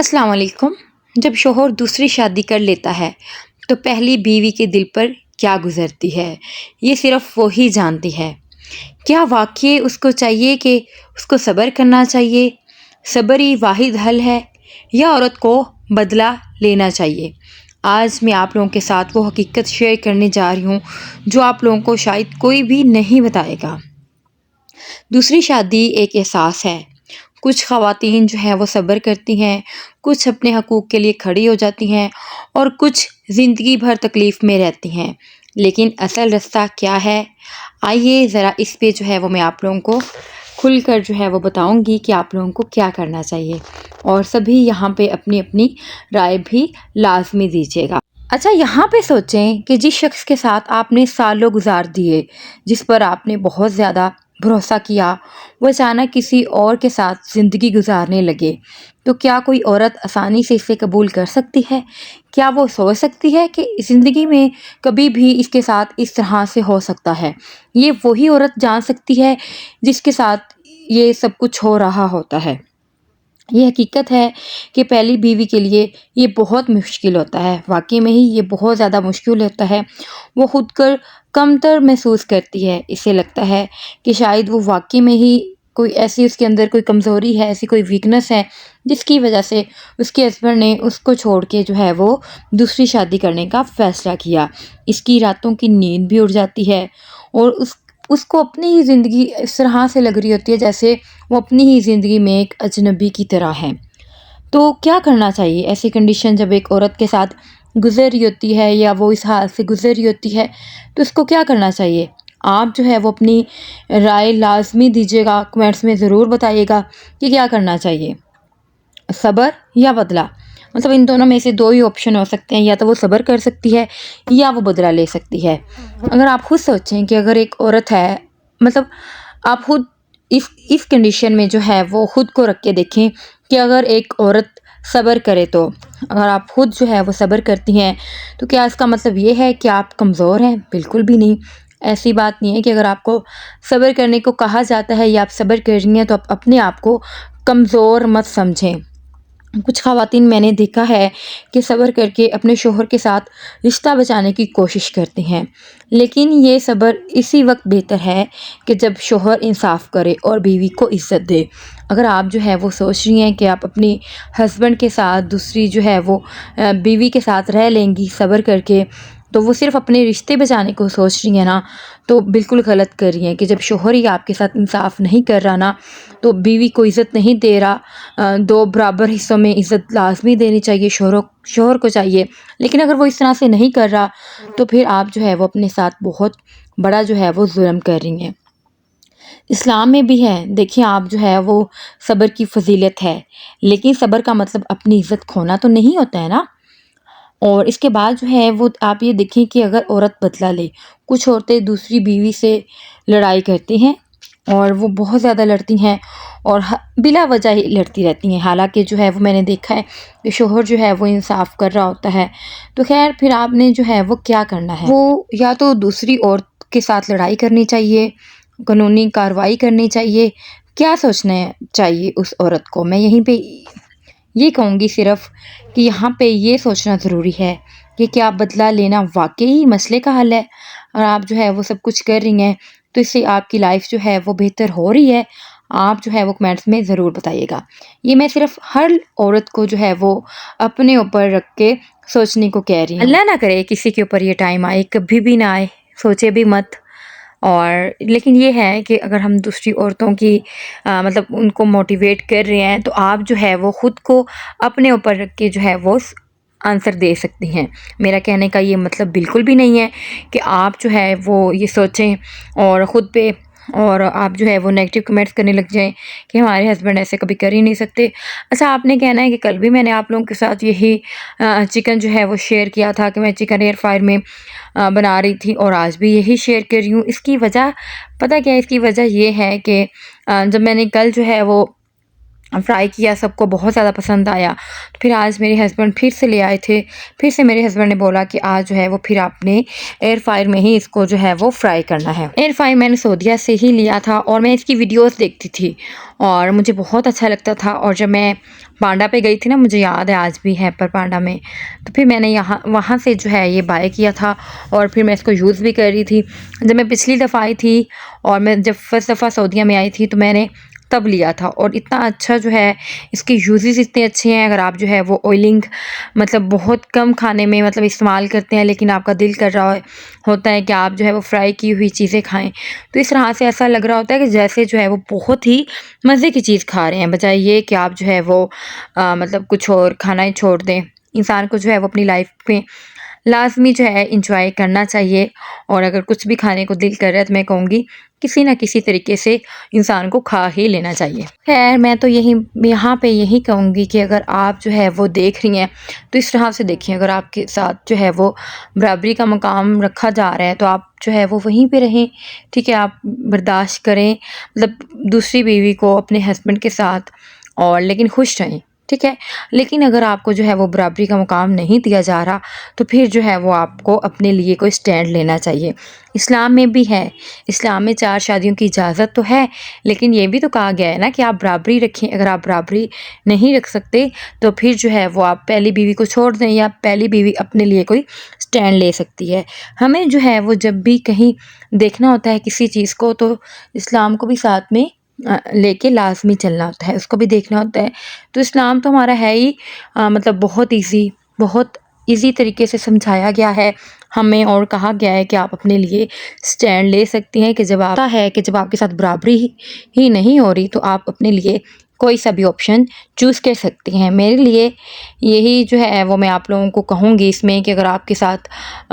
السلام علیکم۔ جب شوہر دوسری شادی کر لیتا ہے تو پہلی بیوی کے دل پر کیا گزرتی ہے یہ صرف وہی جانتی ہے۔ کیا واقعی اس کو چاہیے کہ اس کو صبر کرنا چاہیے؟ صبر ہی واحد حل ہے یا عورت کو بدلہ لینا چاہیے؟ آج میں آپ لوگوں کے ساتھ وہ حقیقت شیئر کرنے جا رہی ہوں جو آپ لوگوں کو شاید کوئی بھی نہیں بتائے گا۔ دوسری شادی ایک احساس ہے۔ کچھ خواتین جو ہیں وہ صبر کرتی ہیں، کچھ اپنے حقوق کے لیے کھڑی ہو جاتی ہیں اور کچھ زندگی بھر تکلیف میں رہتی ہیں۔ لیکن اصل رستہ کیا ہے؟ آئیے ذرا اس پہ جو ہے وہ میں آپ لوگوں کو کھل کر جو ہے وہ بتاؤں گی کہ آپ لوگوں کو کیا کرنا چاہیے، اور سبھی یہاں پہ اپنی اپنی رائے بھی لازمی دیجیے گا۔ اچھا، یہاں پہ سوچیں کہ جس شخص کے ساتھ آپ نے سالوں گزار دیے، جس پر آپ نے بہت زیادہ بھروسہ کیا، وہ اچانک کسی اور کے ساتھ زندگی گزارنے لگے تو کیا کوئی عورت آسانی سے اسے قبول کر سکتی ہے؟ کیا وہ سوچ سکتی ہے کہ زندگی میں کبھی بھی اس کے ساتھ اس طرح سے ہو سکتا ہے؟ یہ وہی عورت جان سکتی ہے جس کے ساتھ یہ سب کچھ ہو رہا ہوتا ہے۔ یہ حقیقت ہے کہ پہلی بیوی کے لیے یہ بہت مشکل ہوتا ہے، واقعی میں ہی یہ بہت زیادہ مشکل ہوتا ہے۔ وہ خود کو کمتر محسوس کرتی ہے، اسے لگتا ہے کہ شاید وہ واقعی میں ہی کوئی ایسی اس کے اندر کوئی کمزوری ہے، ایسی کوئی ویکنس ہے جس کی وجہ سے اس کے ہسبینڈ نے اس کو چھوڑ کے جو ہے وہ دوسری شادی کرنے کا فیصلہ کیا۔ اس کی راتوں کی نیند بھی اڑ جاتی ہے اور اس کو اپنی ہی زندگی اس طرح سے لگ رہی ہوتی ہے جیسے وہ اپنی ہی زندگی میں ایک اجنبی کی طرح ہے۔ تو کیا کرنا چاہیے ایسی کنڈیشن جب ایک عورت کے ساتھ گزر رہی ہوتی ہے یا وہ اس حال سے گزر رہی ہوتی ہے؟ تو اس کو کیا کرنا چاہیے؟ آپ جو ہے وہ اپنی رائے لازمی دیجیے گا، کمنٹس میں ضرور بتائیے گا کہ کیا کرنا چاہیے، صبر یا بدلہ۔ مطلب ان دونوں میں سے دو ہی آپشن ہو سکتے ہیں، یا تو وہ صبر کر سکتی ہے یا وہ بدلہ لے سکتی ہے۔ اگر آپ خود سوچیں کہ اگر ایک عورت ہے، مطلب آپ خود اس کنڈیشن میں جو ہے وہ خود کو رکھ کے دیکھیں کہ اگر ایک عورت صبر کرے تو اگر آپ خود جو ہے وہ صبر کرتی ہیں تو کیا اس کا مطلب یہ ہے کہ آپ کمزور ہیں؟ بالکل بھی نہیں۔ ایسی بات نہیں ہے کہ اگر آپ کو صبر کرنے کو کہا جاتا ہے یا آپ صبر کر رہی ہیں تو آپ اپنے آپ کو کمزور مت سمجھیں۔ کچھ خواتین میں نے دیکھا ہے کہ صبر کر کے اپنے شوہر کے ساتھ رشتہ بچانے کی کوشش کرتی ہیں، لیکن یہ صبر اسی وقت بہتر ہے کہ جب شوہر انصاف کرے اور بیوی کو عزت دے۔ اگر آپ جو ہے وہ سوچ رہی ہیں کہ آپ اپنی ہسبینڈ کے ساتھ دوسری جو ہے وہ بیوی کے ساتھ رہ لیں گی صبر کر کے، تو وہ صرف اپنے رشتے بچانے کو سوچ رہی ہیں نا، تو بالکل غلط کر رہی ہیں کہ جب شوہر ہی آپ کے ساتھ انصاف نہیں کر رہا نا، تو بیوی کو عزت نہیں دے رہا۔ دو برابر حصوں میں عزت لازمی دینی چاہیے، شوہر کو چاہیے، لیکن اگر وہ اس طرح سے نہیں کر رہا تو پھر آپ جو ہے وہ اپنے ساتھ بہت بڑا جو ہے وہ ظلم کر رہی ہیں۔ اسلام میں بھی ہے، دیکھیں آپ جو ہے وہ صبر کی فضیلت ہے، لیکن صبر کا مطلب اپنی عزت کھونا تو نہیں ہوتا ہے نا۔ اور اس کے بعد جو ہے وہ آپ یہ دیکھیں کہ اگر عورت بدلہ لے، کچھ عورتیں دوسری بیوی سے لڑائی کرتی ہیں اور وہ بہت زیادہ لڑتی ہیں اور بلا وجہ ہی لڑتی رہتی ہیں، حالانکہ جو ہے وہ میں نے دیکھا ہے کہ شوہر جو ہے وہ انصاف کر رہا ہوتا ہے۔ تو خیر پھر آپ نے جو ہے وہ کیا کرنا ہے، وہ یا تو دوسری عورت کے ساتھ لڑائی کرنی چاہیے، قانونی کارروائی کرنی چاہیے، کیا سوچنا چاہیے اس عورت کو؟ میں یہیں پہ یہ کہوں گی صرف کہ یہاں پہ یہ سوچنا ضروری ہے کہ کیا بدلہ لینا واقعی مسئلے کا حل ہے؟ اور آپ جو ہے وہ سب کچھ کر رہی ہیں تو اس سے آپ کی لائف جو ہے وہ بہتر ہو رہی ہے؟ آپ جو ہے وہ کمنٹس میں ضرور بتائیے گا۔ یہ میں صرف ہر عورت کو جو ہے وہ اپنے اوپر رکھ کے سوچنے کو کہہ رہی ہوں۔ اللہ نہ کرے کسی کے اوپر یہ ٹائم آئے، کبھی بھی نہ آئے، سوچے بھی مت۔ اور لیکن یہ ہے کہ اگر ہم دوسری عورتوں کی مطلب ان کو موٹیویٹ کر رہے ہیں تو آپ جو ہے وہ خود کو اپنے اوپر رکھ کے جو ہے وہ آنسر دے سکتی ہیں۔ میرا کہنے کا یہ مطلب بالکل بھی نہیں ہے کہ آپ جو ہے وہ یہ سوچیں اور خود پہ اور آپ جو ہے وہ نیگیٹو کمنٹس کرنے لگ جائیں کہ ہمارے ہسبینڈ ایسے کبھی کر ہی نہیں سکتے۔ اچھا، آپ نے کہنا ہے کہ کل بھی میں نے آپ لوگوں کے ساتھ یہی چکن جو ہے وہ شیئر کیا تھا کہ میں چکن ایئر فائر میں بنا رہی تھی، اور آج بھی یہی شیئر کر رہی ہوں۔ اس کی وجہ پتہ کیا ہے؟ اس کی وجہ یہ ہے کہ جب میں نے کل جو ہے وہ فرائی کیا، سب کو بہت زیادہ پسند آیا، تو پھر آج میرے ہسبینڈ پھر سے لے آئے تھے، پھر سے میرے ہسبینڈ نے بولا کہ آج جو ہے وہ پھر آپ نے ایئر فائر میں ہی اس کو جو ہے وہ فرائی کرنا ہے۔ ایئر فائر میں نے سعودیہ سے ہی لیا تھا اور میں اس کی ویڈیوز دیکھتی تھی اور مجھے بہت اچھا لگتا تھا، اور جب میں پانڈا پہ گئی تھی نا، مجھے یاد ہے آج بھی ہے پر پانڈا میں، تو پھر میں نے وہاں سے جو ہے یہ بائی کیا تھا اور پھر میں اس کو یوز بھی کر رہی تھی۔ جب میں پچھلی دفعہ آئی تھی اور میں جب فرسٹ دفعہ سعودیہ میں آئی تھی تو میں نے تب لیا تھا، اور اتنا اچھا جو ہے اس کے یوزز اتنے اچھے ہیں۔ اگر آپ جو ہے وہ آئلنگ مطلب بہت کم کھانے میں مطلب استعمال کرتے ہیں، لیکن آپ کا دل کر رہا ہوتا ہے کہ آپ جو ہے وہ فرائی کی ہوئی چیزیں کھائیں، تو اس طرح سے ایسا لگ رہا ہوتا ہے کہ جیسے جو ہے وہ بہت ہی مزے کی چیز کھا رہے ہیں، بجائے یہ کہ آپ جو ہے وہ مطلب کچھ اور کھانا ہی چھوڑ دیں۔ انسان کو جو ہے وہ اپنی لائف میں لازمی جو ہے انجوائے کرنا چاہیے، اور اگر کچھ بھی کھانے کو دل کر رہا ہے تو میں کہوں گی کسی نہ کسی طریقے سے انسان کو کھا ہی لینا چاہیے۔ خیر میں تو یہاں پہ یہی کہوں گی کہ اگر آپ جو ہے وہ دیکھ رہی ہیں تو اس طرح سے دیکھیں، اگر آپ کے ساتھ جو ہے وہ برابری کا مقام رکھا جا رہا ہے تو آپ جو ہے وہ وہیں پہ رہیں، ٹھیک ہے، آپ برداشت کریں مطلب دوسری بیوی کو اپنے ہسبینڈ کے ساتھ، اور لیکن خوش رہیں، ٹھیک ہے۔ لیکن اگر آپ کو جو ہے وہ برابری کا مقام نہیں دیا جا رہا تو پھر جو ہے وہ آپ کو اپنے لیے کوئی سٹینڈ لینا چاہیے۔ اسلام میں بھی ہے، اسلام میں 4 شادیوں کی اجازت تو ہے، لیکن یہ بھی تو کہا گیا ہے نا کہ آپ برابری رکھیں۔ اگر آپ برابری نہیں رکھ سکتے تو پھر جو ہے وہ آپ پہلی بیوی کو چھوڑ دیں، یا پہلی بیوی اپنے لیے کوئی سٹینڈ لے سکتی ہے۔ ہمیں جو ہے وہ جب بھی کہیں دیکھنا ہوتا ہے کسی چیز کو تو اسلام کو بھی ساتھ میں لے کے لازمی چلنا ہوتا ہے، اس کو بھی دیکھنا ہوتا ہے۔ تو اسلام تو ہمارا ہے ہی مطلب بہت ایزی طریقے سے سمجھایا گیا ہے ہمیں، اور کہا گیا ہے کہ آپ اپنے لیے سٹینڈ لے سکتی ہیں کہ جب آپ کے ساتھ برابری ہی نہیں ہو رہی تو آپ اپنے لیے کوئی سا بھی آپشن چوز کر سکتی ہیں۔ میرے لیے یہی جو ہے وہ میں آپ لوگوں کو کہوں گی اس میں کہ اگر آپ کے ساتھ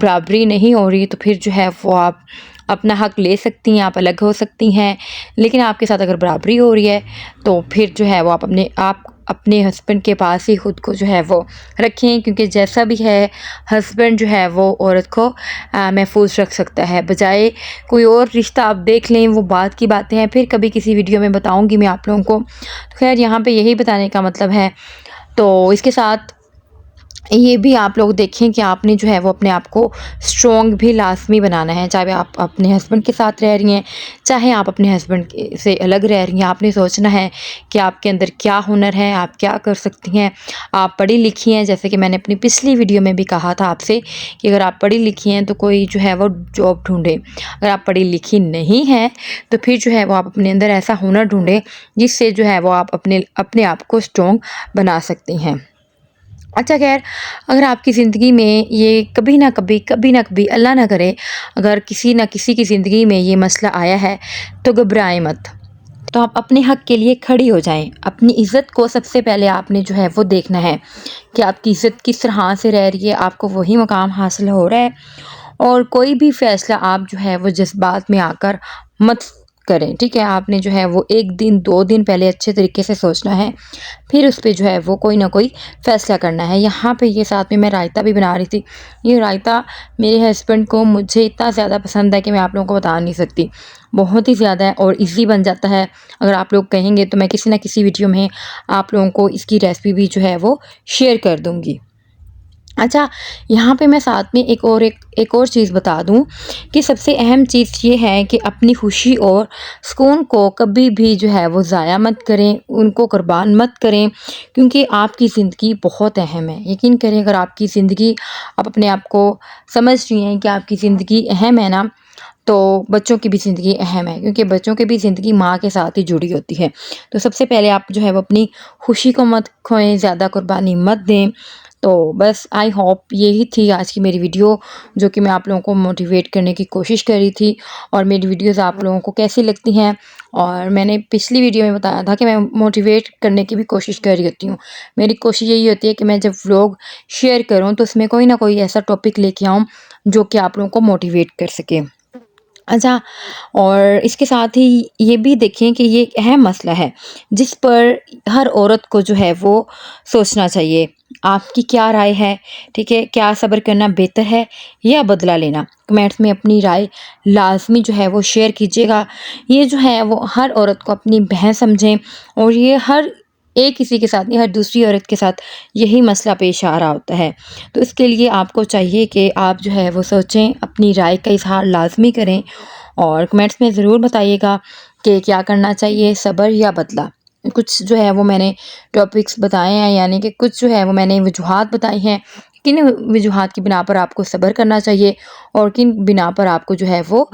برابری نہیں ہو رہی تو پھر جو ہے وہ آپ اپنا حق لے سکتی ہیں، آپ الگ ہو سکتی ہیں، لیکن آپ کے ساتھ اگر برابری ہو رہی ہے تو پھر جو ہے وہ آپ اپنے ہسبینڈ کے پاس ہی خود کو جو ہے وہ رکھیں، کیونکہ جیسا بھی ہے ہسبینڈ جو ہے وہ عورت کو محفوظ رکھ سکتا ہے، بجائے کوئی اور رشتہ آپ دیکھ لیں، وہ بات کی باتیں ہیں، پھر کبھی کسی ویڈیو میں بتاؤں گی میں آپ لوگوں کو۔ خیر یہاں پہ یہی بتانے کا مطلب ہے، تو اس کے ساتھ یہ بھی آپ لوگ دیکھیں کہ آپ نے جو ہے وہ اپنے آپ کو اسٹرانگ بھی لازمی بنانا ہے، چاہے آپ اپنے ہسبینڈ کے ساتھ رہ رہی ہیں، چاہے آپ اپنے ہسبینڈ سے الگ رہ رہی ہیں، آپ نے سوچنا ہے کہ آپ کے اندر کیا ہنر ہے، آپ کیا کر سکتی ہیں۔ آپ پڑھی لکھی ہیں، جیسے کہ میں نے اپنی پچھلی ویڈیو میں بھی کہا تھا آپ سے کہ اگر آپ پڑھی لکھی ہیں تو کوئی جو ہے وہ جاب ڈھونڈے، اگر آپ پڑھی لکھی نہیں ہیں تو پھر جو ہے وہ آپ اپنے اندر ایسا ہنر ڈھونڈیں جس سے جو ہے وہ آپ اپنے آپ کو اسٹرانگ بنا سکتی ہیں۔ اچھا خیر، اگر آپ کی زندگی میں یہ کبھی نہ کبھی اللہ نہ کرے اگر کسی نہ کسی کی زندگی میں یہ مسئلہ آیا ہے تو گھبرائیں مت، تو آپ اپنے حق کے لیے کھڑی ہو جائیں۔ اپنی عزت کو سب سے پہلے آپ نے جو ہے وہ دیکھنا ہے کہ آپ کی عزت کس طرح سے رہ رہی ہے، آپ کو وہی مقام حاصل ہو رہا ہے، اور کوئی بھی فیصلہ آپ جو ہے وہ جذبات میں آ کر مت کریں، ٹھیک ہے۔ آپ نے جو ہے وہ 1 دن 2 دن پہلے اچھے طریقے سے سوچنا ہے، پھر اس پہ جو ہے وہ کوئی نہ کوئی فیصلہ کرنا ہے۔ یہاں پہ یہ ساتھ میں رائتہ بھی بنا رہی تھی، یہ رائتہ میرے ہسبینڈ کو مجھے اتنا زیادہ پسند ہے کہ میں آپ لوگوں کو بتا نہیں سکتی، بہت ہی زیادہ ہے، اور ایزی بن جاتا ہے۔ اگر آپ لوگ کہیں گے تو میں کسی نہ کسی ویڈیو میں آپ لوگوں کو اس کی ریسپی بھی جو ہے وہ شیئر کر دوں گی۔ اچھا یہاں پہ میں ساتھ میں ایک اور چیز بتا دوں کہ سب سے اہم چیز یہ ہے کہ اپنی خوشی اور سکون کو کبھی بھی جو ہے وہ ضائع مت کریں، ان کو قربان مت کریں، کیونکہ آپ کی زندگی بہت اہم ہے۔ یقین کریں اگر آپ کی زندگی، آپ اپنے آپ کو سمجھ رہی ہیں کہ آپ کی زندگی اہم ہے نا، تو بچوں کی بھی زندگی اہم ہے، کیونکہ بچوں کی بھی زندگی ماں کے ساتھ ہی جڑی ہوتی ہے۔ تو سب سے پہلے آپ جو ہے وہ اپنی خوشی کو مت کھوئیں، زیادہ قربانی مت دیں۔ تو بس آئی ہوپ یہی تھی آج کی میری ویڈیو، جو کہ میں آپ لوگوں کو موٹیویٹ کرنے کی کوشش کر رہی تھی، اور میری ویڈیوز آپ لوگوں کو کیسی لگتی ہیں، اور میں نے پچھلی ویڈیو میں بتایا تھا کہ میں موٹیویٹ کرنے کی بھی کوشش کر رہی ہوتی ہوں۔ میری کوشش یہی ہوتی ہے کہ میں جب ولاگ شیئر کروں تو اس میں کوئی نہ کوئی ایسا ٹاپک لے کے آؤں جو کہ آپ لوگوں کو موٹیویٹ کر سکے۔ اچھا، اور اس کے ساتھ ہی یہ بھی دیکھیں کہ یہ ایک اہم مسئلہ ہے جس پر ہر عورت کو جو ہے وہ سوچنا چاہیے۔ آپ کی کیا رائے ہے، ٹھیک ہے؟ کیا صبر کرنا بہتر ہے یا بدلہ لینا؟ کمنٹس میں اپنی رائے لازمی جو ہے وہ شیئر کیجیے گا۔ یہ جو ہے وہ ہر عورت کو اپنی بہن سمجھیں، اور یہ ہر ایک کسی کے ساتھ نہیں، ہر دوسری عورت کے ساتھ یہی مسئلہ پیش آ رہا ہوتا ہے۔ تو اس کے لیے آپ کو چاہیے کہ آپ جو ہے وہ سوچیں، اپنی رائے کا اظہار لازمی کریں، اور کمنٹس میں ضرور بتائیے گا کہ کیا کرنا چاہیے، صبر یا بدلہ۔ کچھ جو ہے وہ میں نے ٹاپکس بتائے ہیں، یعنی کہ کچھ جو ہے وہ میں نے وجوہات بتائی ہیں، کن وجوہات کی بنا پر آپ کو صبر کرنا چاہیے اور کن بنا پر آپ کو جو ہے وہ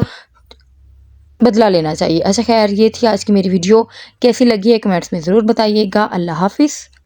بدلہ لینا چاہیے۔ اچھا خیر، یہ تھی آج کی میری ویڈیو، کیسی لگی ہے کمنٹس میں ضرور بتائیے گا۔ اللہ حافظ۔